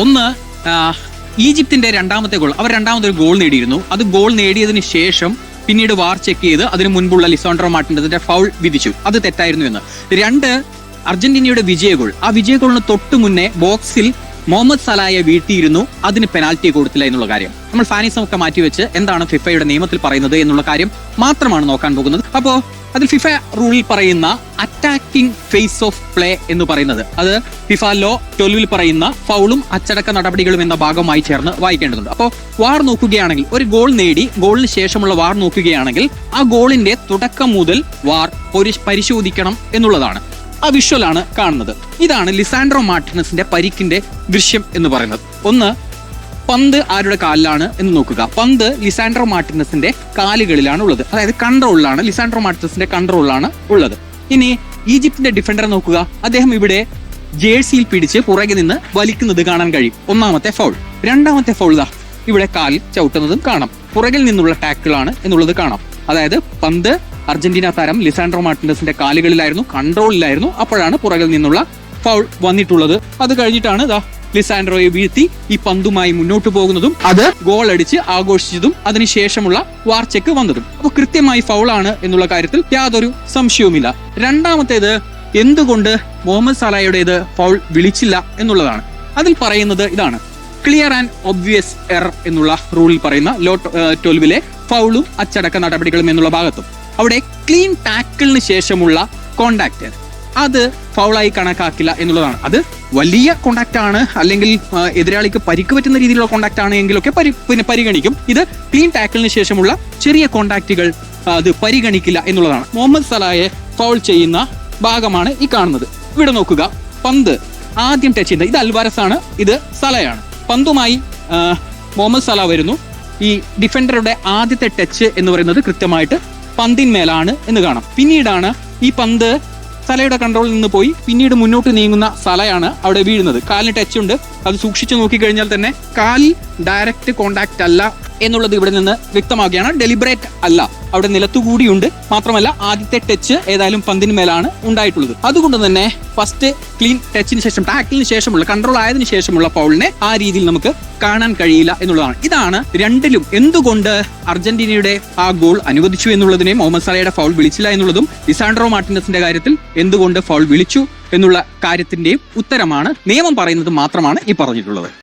ഒന്ന് ഈജിപ്തിന്റെ രണ്ടാമത്തെ ഗോൾ, അവർ രണ്ടാമതൊരു ഗോൾ നേടിയിരുന്നു. അത് ഗോൾ നേടിയതിനു ശേഷം പിന്നീട് വാർ ചെക്ക് ചെയ്ത് അതിന് മുൻപുള്ള ലിസാൻഡ്രോ മാർട്ടിനസിന്റെ ഫൗൾ വിധിച്ചു, അത് തെറ്റായിരുന്നു എന്ന്. 2, അർജന്റീനയുടെ വിജയ ഗോൾ, ആ വിജയ ഗോളിന് തൊട്ടു മുന്നേ ബോക്സിൽ മുഹമ്മദ് സലായെ വീഴ്ത്തിയിരുന്നു, അതിന് പെനാൽറ്റി കൊടുത്തില്ല എന്നുള്ള കാര്യം. നമ്മൾ ഫാനിസം ഒക്കെ മാറ്റിവെച്ച് എന്താണ് ഫിഫയുടെ നിയമത്തിൽ പറയുന്നത് എന്നുള്ള കാര്യം മാത്രമാണ് നോക്കാൻ പോകുന്നത്. അപ്പോൾ അതിൽ ഫിഫ റൂളിൽ പറയുന്ന അറ്റാക്കിംഗ് ഫേസ് ഓഫ് പ്ലേ എന്ന് പറയുന്നത്, അത് ഫിഫ ലോ 12 പറയുന്ന ഫൗളും അച്ചടക്ക നടപടികളും എന്ന ഭാഗമായി ചേർന്ന് വായിക്കേണ്ടതുണ്ട്. അപ്പോൾ വാർ നോക്കുകയാണെങ്കിൽ, ഒരു ഗോൾ നേടി ഗോളിന് ശേഷമുള്ള വാർ നോക്കുകയാണെങ്കിൽ ആ ഗോളിന്റെ തുടക്കം മുതൽ വാർ പരിശോധിക്കണം എന്നുള്ളതാണ്. ആ വിഷ്വലാണ് കാണുന്നത്. ഇതാണ് ലിസാൻഡ്രോ മാർട്ടിനസിന്റെ പരിക്കിന്റെ ദൃശ്യം എന്ന് പറയുന്നത്. ഒന്ന്, പന്ത് ആരുടെ കാലിലാണ് എന്ന് നോക്കുക. പന്ത് ലിസാൻഡ്രോ മാർട്ടിനസിന്റെ കാലുകളിലാണ് ഉള്ളത്, അതായത് കൺട്രോളിലാണ്, ലിസാൻഡ്രോ മാർട്ടിനസിന്റെ കൺട്രോളിലാണ് ഉള്ളത്. ഇനി ഈജിപ്തിന്റെ ഡിഫൻഡറെ നോക്കുക. അദ്ദേഹം ഇവിടെ ജേഴ്സിയിൽ പിടിച്ച് പുറകെ നിന്ന് വലിക്കുന്നത് കാണാൻ കഴിയും. ഒന്നാമത്തെ ഫൗൾ. രണ്ടാമത്തെ ഫൗൾ ഇവിടെ കാലിൽ ചവിട്ടുന്നതും കാണാം. പുറകിൽ നിന്നുള്ള ടാക്കിളാണ് എന്നുള്ളത് കാണാം. അതായത് പന്ത് അർജന്റീന താരം ലിസാൻഡ്രോ മാർട്ടിനസിന്റെ കാലുകളിലായിരുന്നു, കൺട്രോളിലായിരുന്നു. അപ്പോഴാണ് പുറകിൽ നിന്നുള്ള ഫൗൾ വന്നിട്ടുള്ളത്. അത് കഴിഞ്ഞിട്ടാണ് ലിസാൻഡ്രോയെ വീഴ്ത്തി ഈ പന്തുമായി മുന്നോട്ട് പോകുന്നതും അത് ഗോൾ അടിച്ച് ആഘോഷിച്ചതും അതിനുശേഷമുള്ള വാർ ചെക്ക് വന്നതും. അപ്പോൾ കൃത്യമായി ഫൗളാണ് എന്നുള്ള കാര്യത്തിൽ യാതൊരു സംശയവുമില്ല. രണ്ടാമത്തേത്, എന്തുകൊണ്ട് മുഹമ്മദ് സലായുടേത് ഫൗൾ വിളിച്ചില്ല എന്നുള്ളതാണ്. അതിൽ പറയുന്നത് ഇതാണ്, ക്ലിയർ ആൻഡ് ഒബ്വിയസ് എറർ എന്നുള്ള റൂളിൽ പറയുന്ന ലോ 12 ഫൗളും അച്ചടക്ക നടപടികളും എന്നുള്ള ഭാഗത്തും അവിടെ ക്ലീൻ ടാക്കിളിന് ശേഷമുള്ള കോണ്ടാക്ട് അത് ഫൗളായി കണക്കാക്കില്ല എന്നുള്ളതാണ്. അത് വലിയ കോണ്ടാക്ട് ആണ്, അല്ലെങ്കിൽ എതിരാളിക്ക് പരിക്ക് പറ്റുന്ന രീതിയിലുള്ള കോണ്ടാക്ട് ആണ് എങ്കിലൊക്കെ പരിഗണിക്കും. ഇത് ക്ലീൻ ടാക്കിളിന് ശേഷമുള്ള ചെറിയ കോണ്ടാക്റ്റുകൾ അത് പരിഗണിക്കില്ല എന്നുള്ളതാണ്. മുഹമ്മദ് സലായെ ഫൗൾ ചെയ്യുന്ന ഭാഗമാണ് ഈ കാണുന്നത്. ഇവിടെ നോക്കുക, പന്ത് ആദ്യം ടച്ച് ചെയ്യുന്നത് ഇത് അൽവാരസ് ആണ്, ഇത് സലയാണ്. പന്തുമായി മുഹമ്മദ് സല വരുന്നു. ഈ ഡിഫൻഡറുടെ ആദ്യത്തെ ടച്ച് എന്ന് പറയുന്നത് കൃത്യമായിട്ട് പന്തിന്മേലാണ് എന്ന് കാണാം. പിന്നീടാണ് ഈ പന്ത് സലയുടെ കൺട്രോളിൽ നിന്ന് പോയി പിന്നീട് മുന്നോട്ട് നീങ്ങുന്ന സലയാണ് അവിടെ വീഴുന്നത്. കാലിന് ടച്ച് ഉണ്ട്, അത് സൂക്ഷിച്ചു നോക്കിക്കഴിഞ്ഞാൽ തന്നെ കാലിൽ ഡയറക്റ്റ് കോണ്ടാക്ട് അല്ല എന്നുള്ളത് ഇവിടെ നിന്ന് വ്യക്തമാവുകയാണ്. ഡെലിബറേറ്റ് അല്ല, അവിടെ നിലത്തുകൂടിയുണ്ട്. മാത്രമല്ല ആദ്യത്തെ ടച്ച് ഏതായാലും പന്തിന് മേലാണ് ഉണ്ടായിട്ടുള്ളത്. അതുകൊണ്ട് തന്നെ ഫസ്റ്റ് ക്ലീൻ ടച്ചിന് ശേഷം, ടാക്കിളിന് ശേഷമുള്ള, കൺട്രോൾ ആയതിനു ശേഷമുള്ള ഫൗളിനെ ആ രീതിയിൽ നമുക്ക് കാണാൻ കഴിയില്ല എന്നുള്ളതാണ്. ഇതാണ് രണ്ടിലും എന്തുകൊണ്ട് അർജന്റീനയുടെ ആ ഗോൾ അനുവദിച്ചു എന്നുള്ളതിനെയും മുഹമ്മദ് സലയുടെ ഫൗൾ വിളിച്ചില്ല എന്നുള്ളതും ലിസാൻഡ്രോ മാർട്ടിനസിന്റെ കാര്യത്തിൽ എന്തുകൊണ്ട് ഫൗൾ വിളിച്ചു എന്നുള്ള കാര്യത്തിന്റെയും ഉത്തരമാണ്. നിയമം പറയുന്നത് മാത്രമാണ് ഈ പറഞ്ഞിട്ടുള്ളത്.